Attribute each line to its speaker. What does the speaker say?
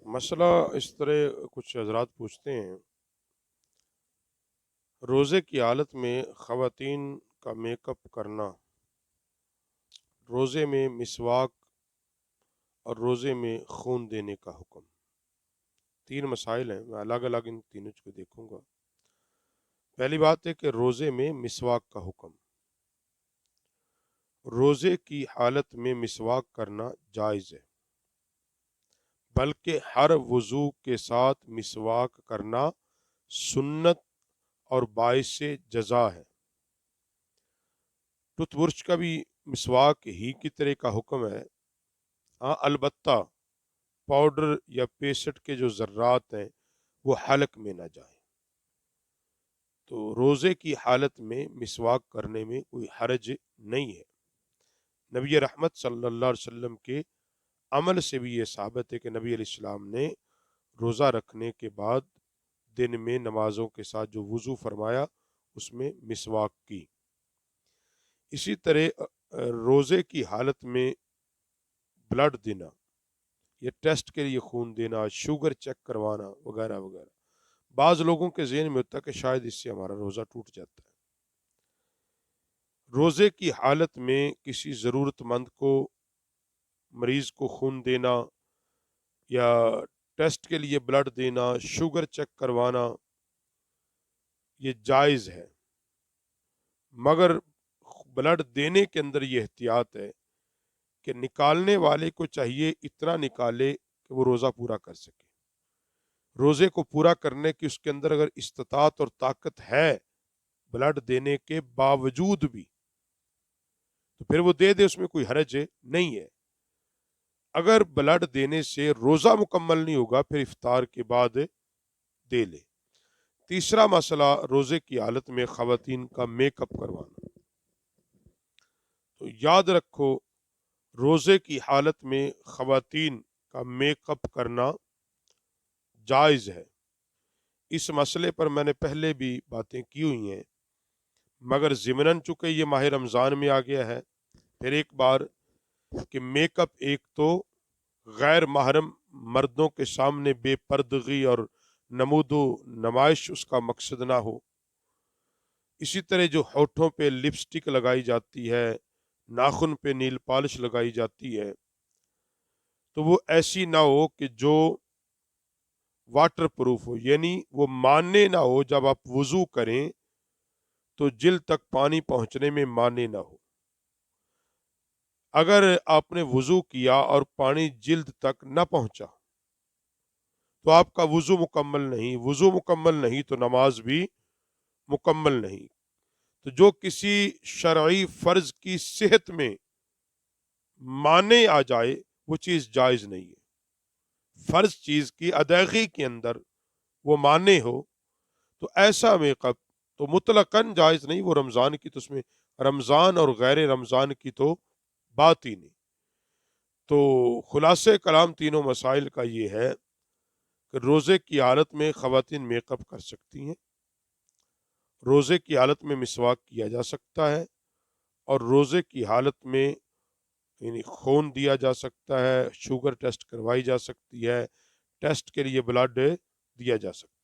Speaker 1: مسئلہ اس طرح کچھ حضرات پوچھتے ہیں، روزے کی حالت میں خواتین کا میک اپ کرنا، روزے میں مسواک اور روزے میں خون دینے کا حکم۔ تین مسائل ہیں، میں الگ الگ ان تینوں کو دیکھوں گا۔ پہلی بات ہے کہ روزے میں مسواک کا حکم۔ روزے کی حالت میں مسواک کرنا جائز ہے، بلکہ ہر وضو کے ساتھ مسواک کرنا سنت اور باعث جزا ہے۔ ٹوتھ برش کا بھی مسواک ہی کی طرح کا حکم ہے، ہاں البتہ پاؤڈر یا پیسٹ کے جو ذرات ہیں وہ حلق میں نہ جائیں۔ تو روزے کی حالت میں مسواک کرنے میں کوئی حرج نہیں ہے۔ نبی رحمت صلی اللہ علیہ وسلم کے عمل سے بھی یہ ثابت ہے کہ نبی علیہ السلام نے روزہ رکھنے کے بعد دن میں نمازوں کے ساتھ جو وضو فرمایا اس میں مسواک کی۔ اسی طرح روزے کی حالت میں بلڈ دینا یا ٹیسٹ کے لیے خون دینا، شوگر چیک کروانا وغیرہ وغیرہ، بعض لوگوں کے ذہن میں ہوتا ہے کہ شاید اس سے ہمارا روزہ ٹوٹ جاتا ہے۔ روزے کی حالت میں کسی ضرورت مند کو، مریض کو خون دینا یا ٹیسٹ کے لیے بلڈ دینا، شوگر چیک کروانا، یہ جائز ہے، مگر بلڈ دینے کے اندر یہ احتیاط ہے کہ نکالنے والے کو چاہیے اتنا نکالے کہ وہ روزہ پورا کر سکے۔ روزے کو پورا کرنے کی اس کے اندر اگر استطاعت اور طاقت ہے بلڈ دینے کے باوجود بھی تو پھر وہ دے دے، اس میں کوئی حرج نہیں ہے۔ اگر بلڈ دینے سے روزہ مکمل نہیں ہوگا پھر افطار کے بعد دے لے۔ تیسرا مسئلہ روزے کی حالت میں خواتین کا میک اپ کروانا۔ تو یاد رکھو، روزے کی حالت میں خواتین کا میک اپ کرنا جائز ہے۔ اس مسئلے پر میں نے پہلے بھی باتیں کی ہوئی ہیں، مگر ضمناً چونکہ یہ ماہ رمضان میں آ گیا ہے، پھر ایک بار کہ میک اپ ایک تو غیر محرم مردوں کے سامنے بے پردگی اور نمود و نمائش اس کا مقصد نہ ہو۔ اسی طرح جو ہونٹوں پہ لپسٹک لگائی جاتی ہے، ناخن پہ نیل پالش لگائی جاتی ہے، تو وہ ایسی نہ ہو کہ جو واٹر پروف ہو، یعنی وہ مانع نہ ہو جب آپ وضو کریں تو جلد تک پانی پہنچنے میں مانع نہ ہو۔ اگر آپ نے وضو کیا اور پانی جلد تک نہ پہنچا تو آپ کا وضو مکمل نہیں، وضو مکمل نہیں تو نماز بھی مکمل نہیں۔ تو جو کسی شرعی فرض کی صحت میں مانع آ جائے وہ چیز جائز نہیں ہے۔ فرض چیز کی ادائیگی کے اندر وہ مانع ہو تو ایسا میک اپ تو مطلقاً جائز نہیں۔ وہ رمضان کی تو اس میں رمضان اور غیر رمضان کی تو بات ہی نہیں۔ تو خلاصہ کلام تینوں مسائل کا یہ ہے کہ روزے کی حالت میں خواتین میک اپ کر سکتی ہیں، روزے کی حالت میں مسواک کیا جا سکتا ہے، اور روزے کی حالت میں یعنی خون دیا جا سکتا ہے، شوگر ٹیسٹ کروائی جا سکتی ہے، ٹیسٹ کے لیے بلڈ دیا جا سکتا ہے۔